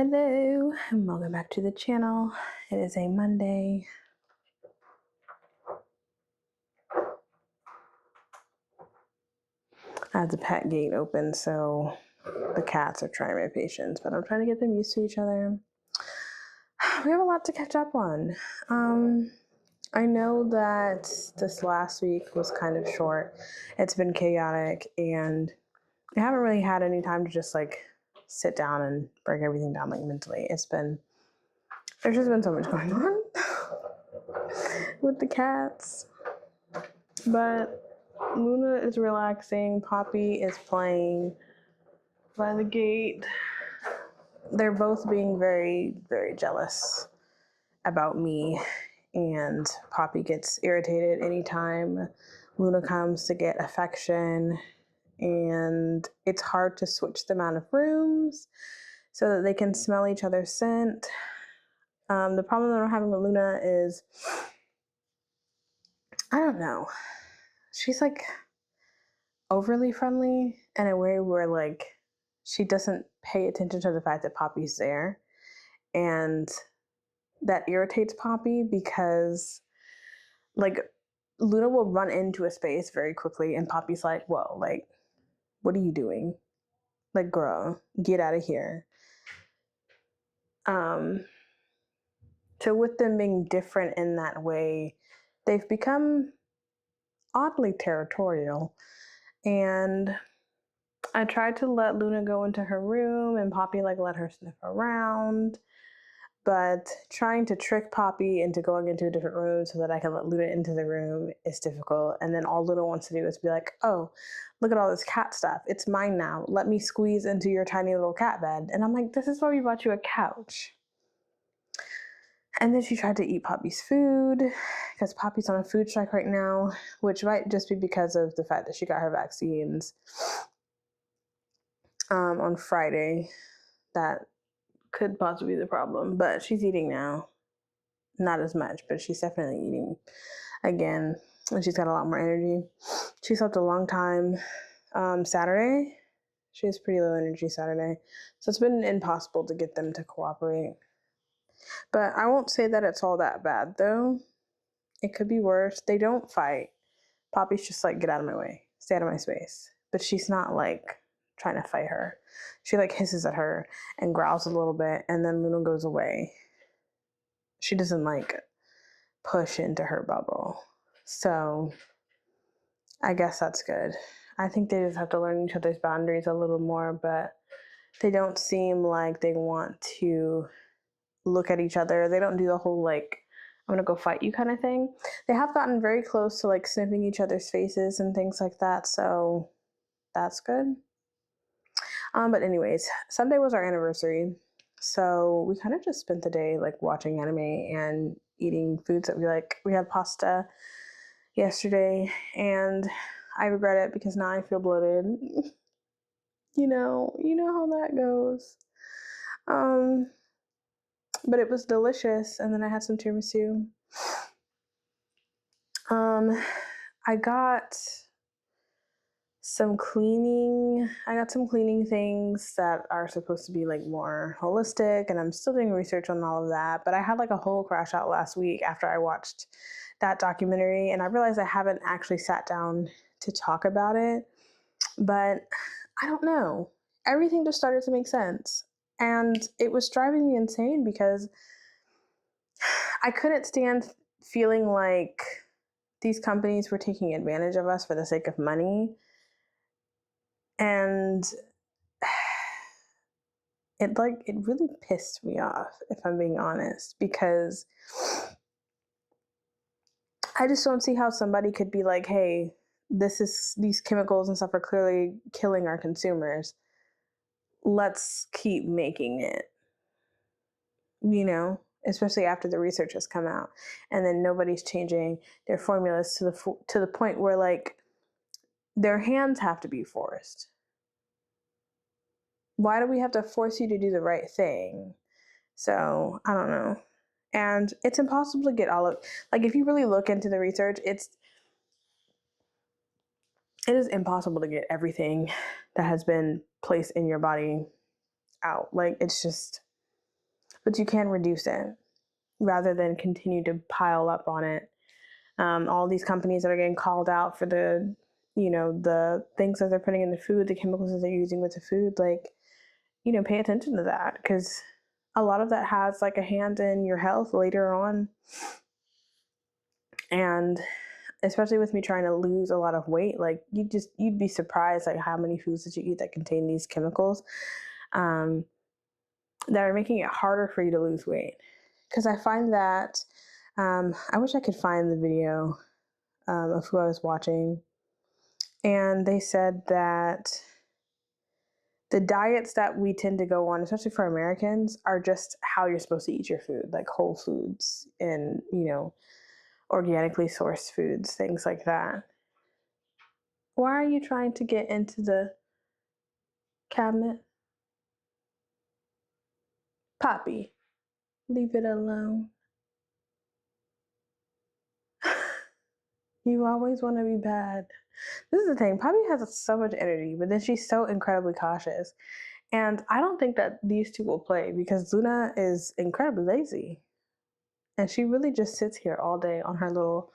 Hello and welcome back to the channel. It is a Monday. I have the pet gate open, so the cats are trying my patience, but I'm trying to get them used to each other. We have a lot to catch up on. I know that this last week was kind of short. It's been chaotic, and I haven't really had any time to just like sit down and break everything down like mentally. There's just been so much going on with the cats. But Luna is relaxing. Poppy is playing by the gate. They're both being very, very jealous about me. And Poppy gets irritated anytime Luna comes to get affection. And it's hard to switch them out of rooms so that they can smell each other's scent. The problem that I'm having with Luna is, I don't know. She's like overly friendly in a way where like she doesn't pay attention to the fact that Poppy's there. And that irritates Poppy because like Luna will run into a space very quickly and Poppy's like, whoa, like, what are you doing? Like, girl, get out of here. So with them being different in that way, they've become oddly territorial. And I tried to let Luna go into her room and Poppy like let her sniff around. But trying to trick Poppy into going into a different room so that I can let Luna into the room is difficult. And then all Luna wants to do is be like, oh, look at all this cat stuff. It's mine now. Let me squeeze into your tiny little cat bed. And I'm like, this is why we bought you a couch. And then she tried to eat Poppy's food because Poppy's on a food strike right now, which might just be because of the fact that she got her vaccines on Friday. That could possibly be the problem, but she's eating now. Not as much, but she's definitely eating again, and she's got a lot more energy. She slept a long time. Saturday, she has pretty low energy Saturday, so it's been impossible to get them to cooperate. But I won't say that it's all that bad, though. It could be worse. They don't fight. Poppy's just like, get out of my way, stay out of my space. But she's not like trying to fight her. She like hisses at her and growls a little bit, and then Luna goes away. She doesn't like push into her bubble. So I guess that's good. I think they just have to learn each other's boundaries a little more, but they don't seem like they want to look at each other. They don't do the whole like, I'm gonna go fight you kind of thing. They have gotten very close to like sniffing each other's faces and things like that, so that's good. But anyways, Sunday was our anniversary. So we kind of just spent the day like watching anime and eating foods that we like. We had pasta yesterday and I regret it because now I feel bloated. You know how that goes. But it was delicious, and then I had some tiramisu. I got some cleaning things that are supposed to be like more holistic, and I'm still doing research on all of that, but I had like a whole crash out last week after I watched that documentary, and I realized I haven't actually sat down to talk about it. But I don't know, everything just started to make sense, and it was driving me insane because I couldn't stand feeling like these companies were taking advantage of us for the sake of money. And it really pissed me off, if I'm being honest, because I just don't see how somebody could be like, hey, these chemicals and stuff are clearly killing our consumers. Let's keep making it, especially after the research has come out, and then nobody's changing their formulas to the point where like their hands have to be forced. Why do we have to force you to do the right thing? So I don't know. And it's impossible to get all of, like, if you really look into the research, it is impossible to get everything that has been placed in your body out. Like, it's just, but you can reduce it rather than continue to pile up on it. All these companies that are getting called out for the, the things that they're putting in the food, the chemicals that they're using with the food, like, pay attention to that, because a lot of that has like a hand in your health later on. And especially with me trying to lose a lot of weight, like you'd be surprised like how many foods that you eat that contain these chemicals that are making it harder for you to lose weight. Because I find that I wish I could find the video of who I was watching, and they said that the diets that we tend to go on, especially for Americans, are just how you're supposed to eat your food, like whole foods and, organically sourced foods, things like that. Why are you trying to get into the cabinet? Poppy, leave it alone. You always want to be bad. This is the thing. Poppy has so much energy, but then she's so incredibly cautious. And I don't think that these two will play because Luna is incredibly lazy. And she really just sits here all day on her little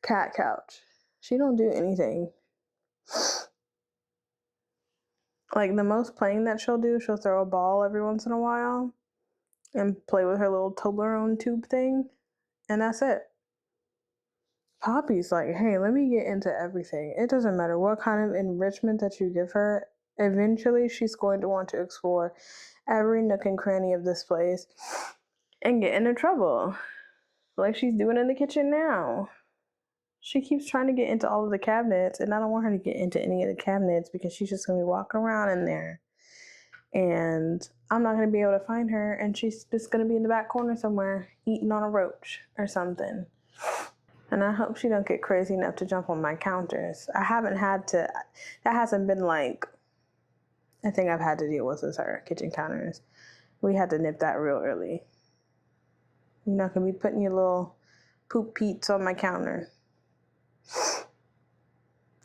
cat couch. She don't do anything. Like the most playing that she'll do, she'll throw a ball every once in a while and play with her little Toblerone tube thing. And that's it. Poppy's like, hey, let me get into everything. It doesn't matter what kind of enrichment that you give her. Eventually, she's going to want to explore every nook and cranny of this place and get into trouble, like she's doing in the kitchen now. She keeps trying to get into all of the cabinets, and I don't want her to get into any of the cabinets because she's just going to be walking around in there. And I'm not going to be able to find her, and she's just going to be in the back corner somewhere eating on a roach or something. And I hope she don't get crazy enough to jump on my counters. I haven't had to, that hasn't been like a thing I've had to deal with her kitchen counters. We had to nip that real early. You're not going to be putting your little poop peats on my counter.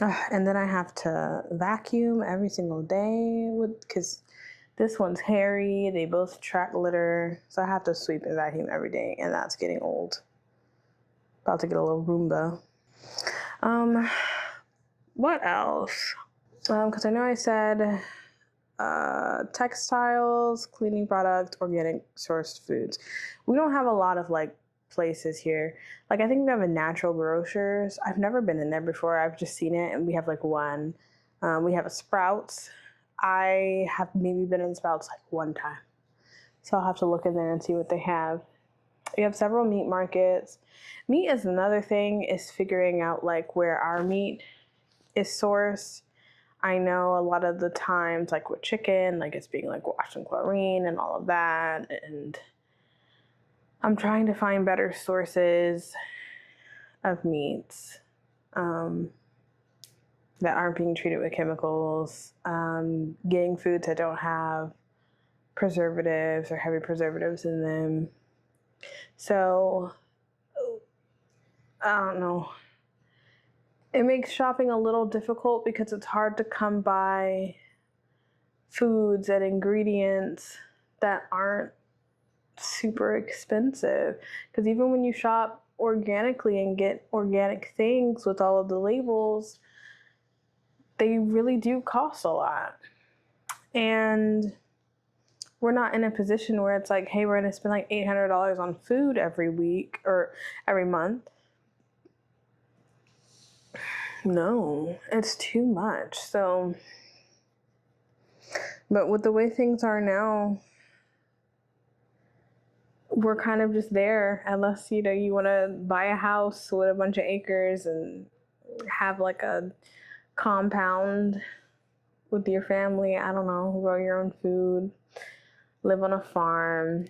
And then I have to vacuum every single day because this one's hairy. They both track litter. So I have to sweep and vacuum every day, and that's getting old. About to get a little Roomba. What else? Because I know I said textiles, cleaning products, organic sourced foods. We don't have a lot of like places here. Like I think we have a Natural Grocers. I've never been in there before. I've just seen it, and we have like one. We have a Sprouts. I have maybe been in Sprouts like one time, so I'll have to look in there and see what they have. We have several meat markets. Meat is another thing, is figuring out like where our meat is sourced. I know a lot of the times, like with chicken, like it's being like washed in chlorine and all of that. And I'm trying to find better sources of meats that aren't being treated with chemicals, getting foods that don't have preservatives or heavy preservatives in them. So, I don't know. It makes shopping a little difficult because it's hard to come by foods and ingredients that aren't super expensive. Because even when you shop organically and get organic things with all of the labels, they really do cost a lot. And we're not in a position where it's like, hey, we're going to spend like $800 on food every week or every month. No, it's too much. So, but with the way things are now, we're kind of just there, unless, you want to buy a house with a bunch of acres and have like a compound with your family. I don't know, grow your own food, live on a farm,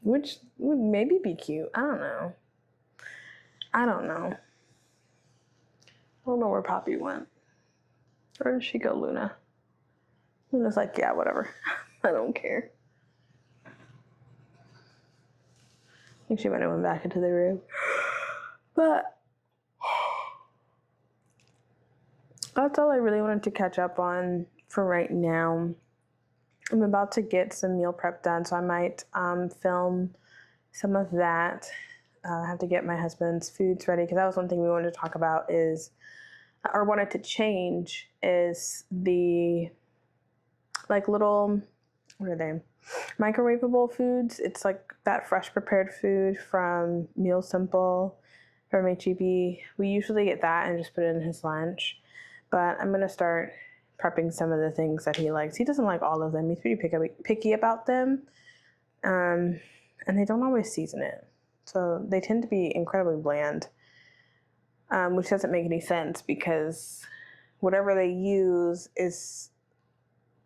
which would maybe be cute. I don't know. I don't know where Poppy went. Where did she go, Luna? Luna's like, yeah, whatever. I don't care. I think she might have went back into the room. But that's all I really wanted to catch up on for right now. I'm about to get some meal prep done, so I might film some of that. I have to get my husband's foods ready because that was one thing we wanted to talk about or wanted to change is the like little, what are they? Microwavable foods. It's like that fresh prepared food from Meal Simple from HEB. We usually get that and just put it in his lunch. But I'm gonna start prepping some of the things that he likes. He doesn't like all of them. He's pretty picky about them. And they don't always season it. So they tend to be incredibly bland, which doesn't make any sense because whatever they use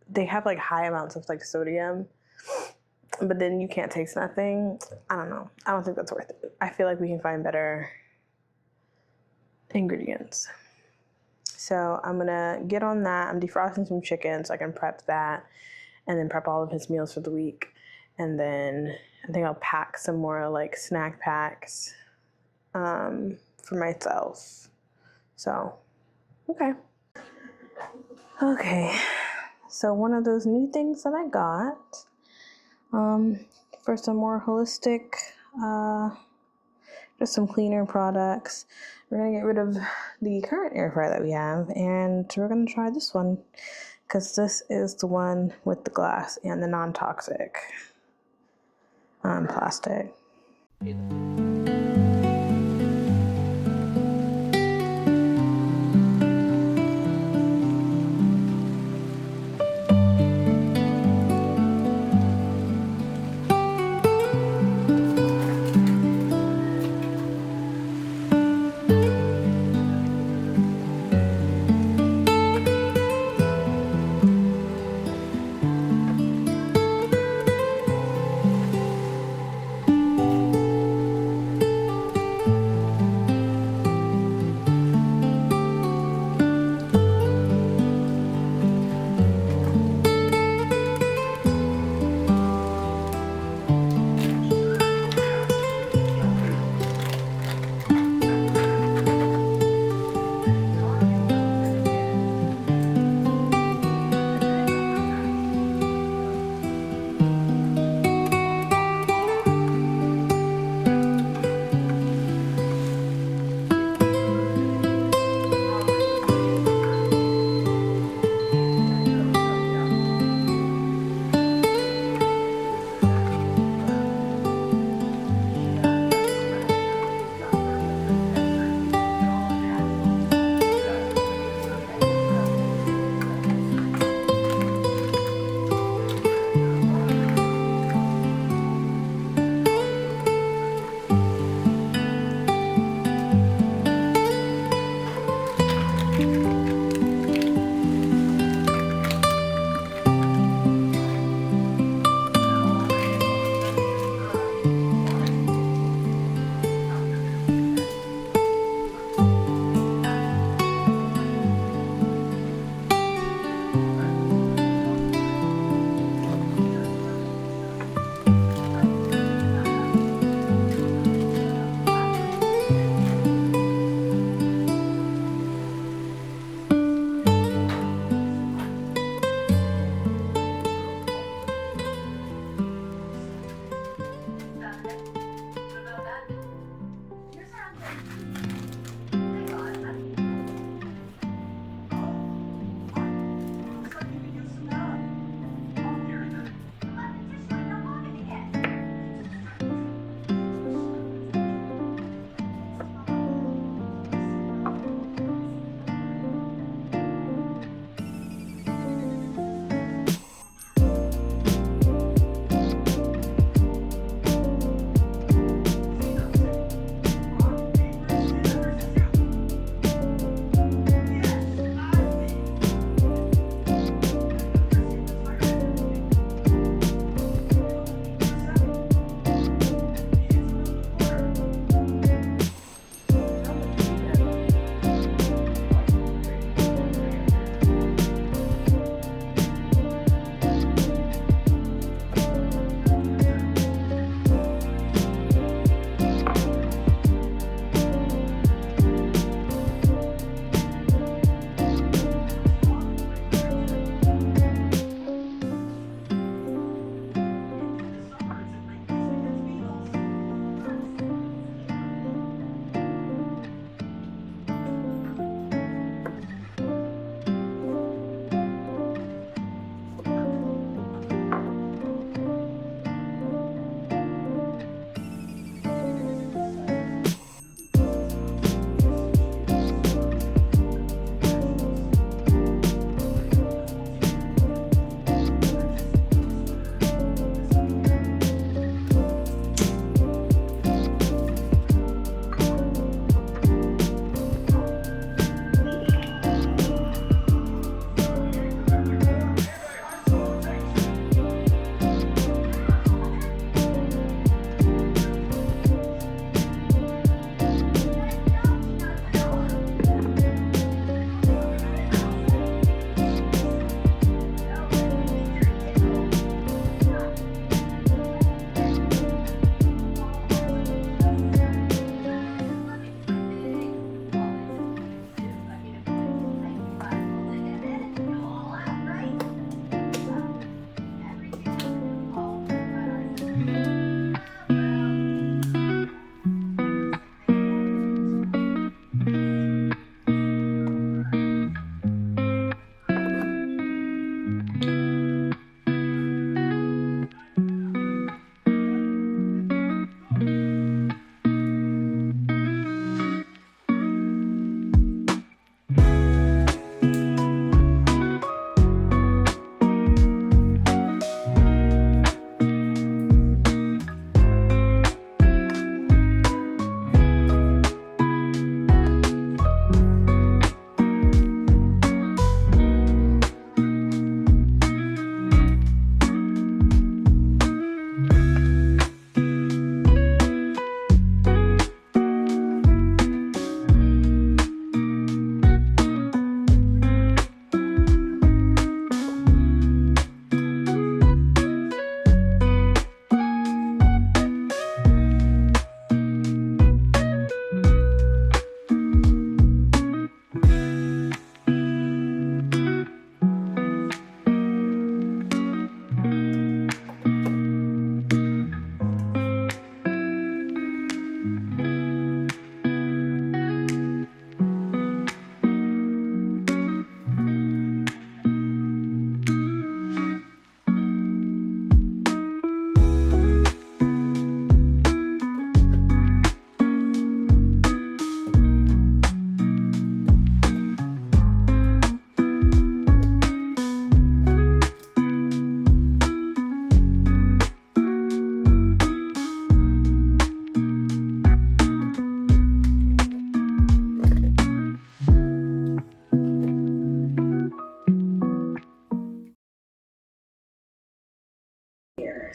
they have like high amounts of like sodium, but then you can't taste nothing. I don't know. I don't think that's worth it. I feel like we can find better ingredients. So I'm gonna get on that. I'm defrosting some chicken so I can prep that and then prep all of his meals for the week. And then I think I'll pack some more like snack packs for myself. So, okay. So one of those new things that I got for some more holistic, just some cleaner products. We're gonna get rid of the current air fryer that we have, and we're gonna try this one because this is the one with the glass and the non-toxic plastic.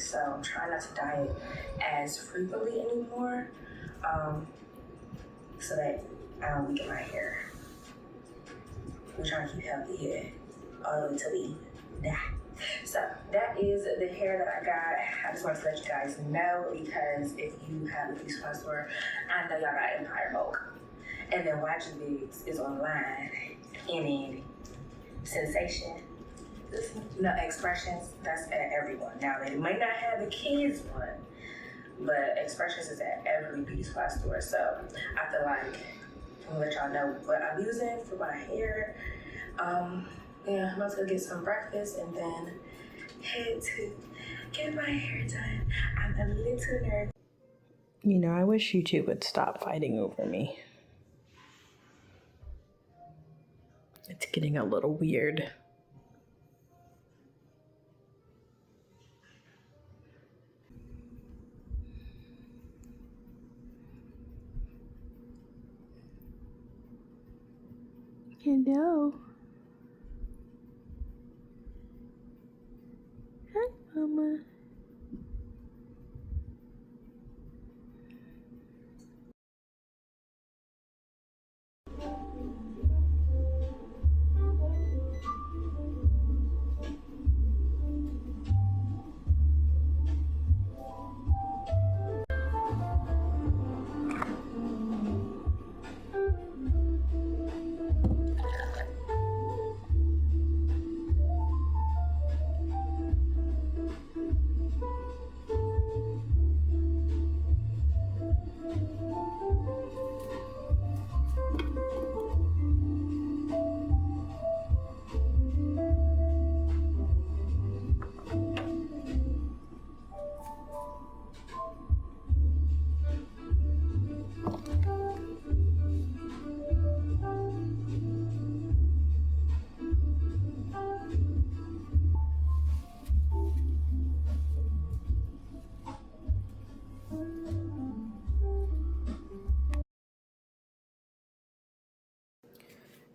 so I'm trying not to diet as frequently anymore, so that I don't weaken my hair. We're trying to keep healthy here all the way till we die. So that is the hair that I got. I just wanted to let you guys know, because if you have a beauty supply store, I know y'all got Empire Bulk. And then Watching Bigs is online. And then Sensation, Expressions, that's at everyone. Now, they might not have the kids one, but Expressions is at every beauty supply store. So I feel like I'm gonna let y'all know what I'm using for my hair. Yeah, I'm about to go get some breakfast and then head to get my hair done. I'm a little nervous. You know, I wish you two would stop fighting over me. It's getting a little weird. Hello. Hi, Mama.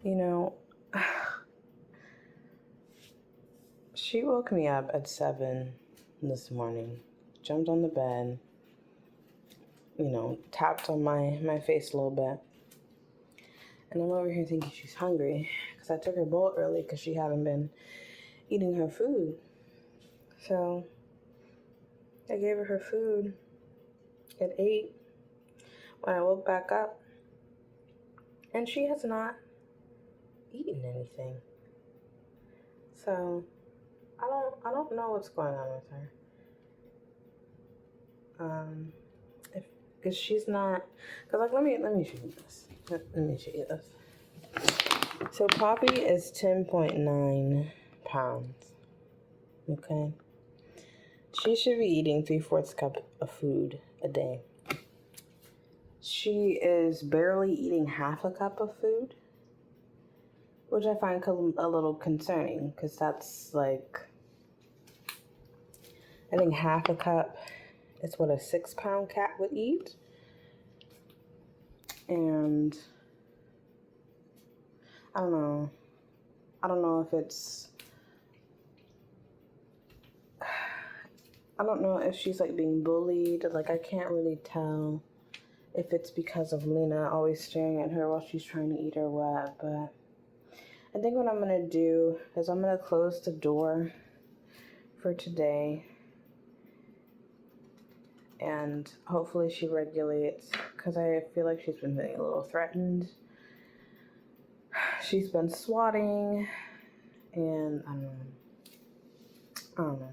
You know, she woke me up at 7 this morning, jumped on the bed, tapped on my face a little bit. And I'm over here thinking she's hungry because I took her bowl early because she hadn't been eating her food. So I gave her food at 8 when I woke back up, and she has not eaten anything. So I don't know what's going on with her. Because she's not. Because let me show you this. Let me show you this. So Poppy is 10.9 pounds. Okay. She should be eating 3/4 cup of food a day. She is barely eating half a cup of food, which I find a little concerning, because that's like, I think half a cup is what a 6-pound cat would eat. And I don't know if it's, I don't know if she's like being bullied. Like, I can't really tell if it's because of Lena always staring at her while she's trying to eat or what. But I think what I'm going to do is I'm going to close the door for today. And hopefully she regulates, because I feel like she's been feeling a little threatened. She's been swatting, and I don't know.